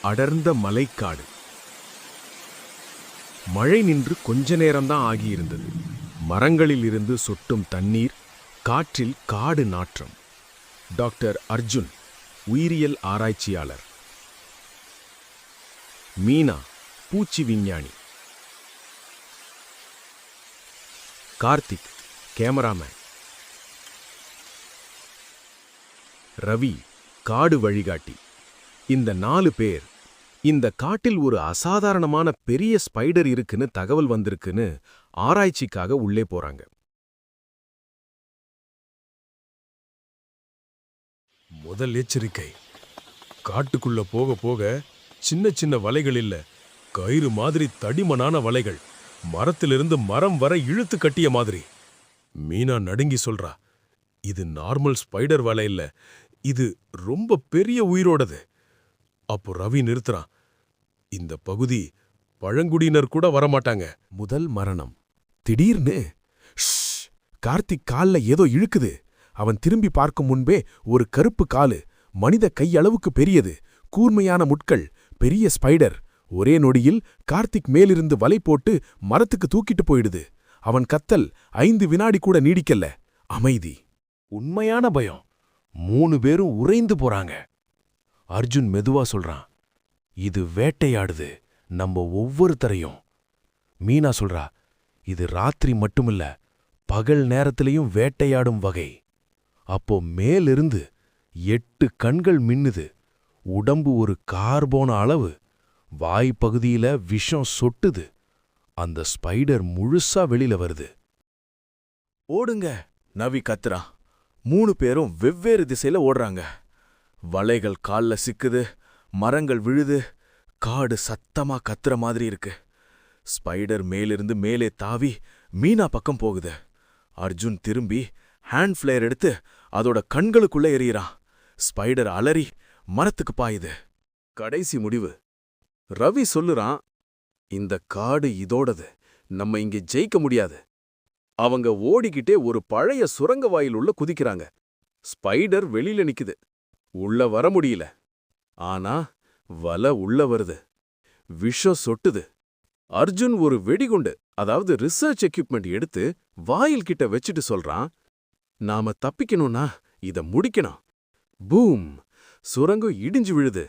அடர்ந்த மலைக்காடு. மழை நின்று கொஞ்ச நேரம்தான் ஆகியிருந்தது. மரங்களில் இருந்து சொட்டும் தண்ணீர், காற்றில் காடு நாற்றம். டாக்டர் அர்ஜுன், உயிரியல் ஆராய்ச்சியாளர். மீனா, பூச்சி விஞ்ஞானி. கார்த்திக், கேமராமேன். ரவி, காடு வழிகாட்டி. இந்த 4 பேர் இந்த காட்டில் ஒரு அசாதாரணமான பெரிய ஸ்பைடர் இருக்குன்னு தகவல் வந்திருக்குன்னு ஆராய்ச்சிக்காக உள்ளே போறாங்க. முதல் எச்சரிக்கை, காட்டுக்குள்ள போக போக சின்ன சின்ன வலைகள் இல்ல, கயிறு மாதிரி தடிமனான வலைகள், மரத்திலிருந்து மரம் வரை இழுத்து கட்டிய மாதிரி. மீனா நடுங்கி சொல்றா, இது நார்மல் ஸ்பைடர் வலை இல்ல, இது ரொம்ப பெரிய உயிரோடது. அப்போ ரவி நிறுத்துறான், இந்த பகுதி பழங்குடியினர் கூட வரமாட்டாங்க. முதல் மரணம். திடீர்னு கார்த்திக் கால்ல ஏதோ இழுக்குது. அவன் திரும்பி பார்க்கும் முன்பே ஒரு கருப்பு காலு, மனித கையளவுக்கு பெரியது, கூர்மையான முட்கள், பெரிய ஸ்பைடர். ஒரே நொடியில் கார்த்திக் மேலிருந்து வலை போட்டு மரத்துக்கு தூக்கிட்டு போயிடுது. அவன் கத்தல் 5 வினாடி கூட நீடிக்கல. அமைதி. உண்மையான பயம். 3 பேரும் உறைந்து போறாங்க. அர்ஜுன் மெதுவா சொல்றான், இது வேட்டையாடுது நம்ம ஒவ்வொருத்தரையும். மீனா சொல்றா, இது ராத்திரி மட்டுமில்ல, பகல் நேரத்திலையும் வேட்டையாடும் வகை. அப்போ மேலிருந்து 8 கண்கள் மின்னுது, உடம்பு ஒரு கார்போன அளவு, வாய்ப்பகுதியில விஷம் சொட்டுது. அந்த ஸ்பைடர் முழுசா வெளியில வருது. ஓடுங்க, நவி கத்துறான். 3 பேரும் வெவ்வேறு திசையில ஓடுறாங்க. வலைகள் கால்ல சிக்குது, மரங்கள் விழுது, காடு சத்தமா கத்துற மாதிரி இருக்கு. ஸ்பைடர் மேலிருந்து மேலே தாவி மீனா பக்கம் போகுது. அர்ஜுன் திரும்பி ஹேண்ட் ஃபிளேர் எடுத்து அதோட கண்களுக்குள்ள எறியறான். ஸ்பைடர் அலறி மரத்துக்கு பாயுது. கடைசி முடிவு. ரவி சொல்லுறான், இந்த காடு இதோடது, நம்ம இங்கே ஜெயிக்க முடியாது. அவங்க ஓடிக்கிட்டே ஒரு பழைய சுரங்க வாயில் உள்ள குதிக்கிறாங்க. ஸ்பைடர் வெளியில நிக்குது, உள்ள வர முடியல. ஆனா வலை உள்ள வருது, விஷம் சொட்டுது. அர்ஜுன் ஒரு வெடிகுண்டு, அதாவது ரிசர்ச் எக்யூப்மெண்ட் எடுத்து வாயில் கிட்ட வச்சுட்டு சொல்றான், நாம தப்பிக்கணும்னா இத முடிக்கணும். பூம்! சுரங்கம் இடிஞ்சு விழுது.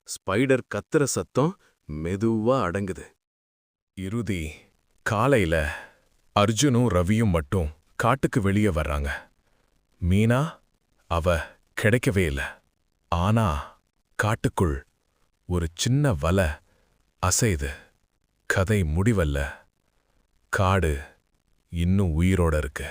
ஸ்பைடர் கத்துற சத்தம் மெதுவா அடங்குது. இறுதி. காலையில அர்ஜுனும் ரவியும் மட்டும் காட்டுக்கு வெளியே வர்றாங்க. மீனா, அவ கிடைக்கவே இல்ல. ஆனா காட்டுக்குள் ஒரு சின்ன வலை அசையுது. கதை முடிவல்ல, காடு இன்னும் உயிரோட இருக்கு.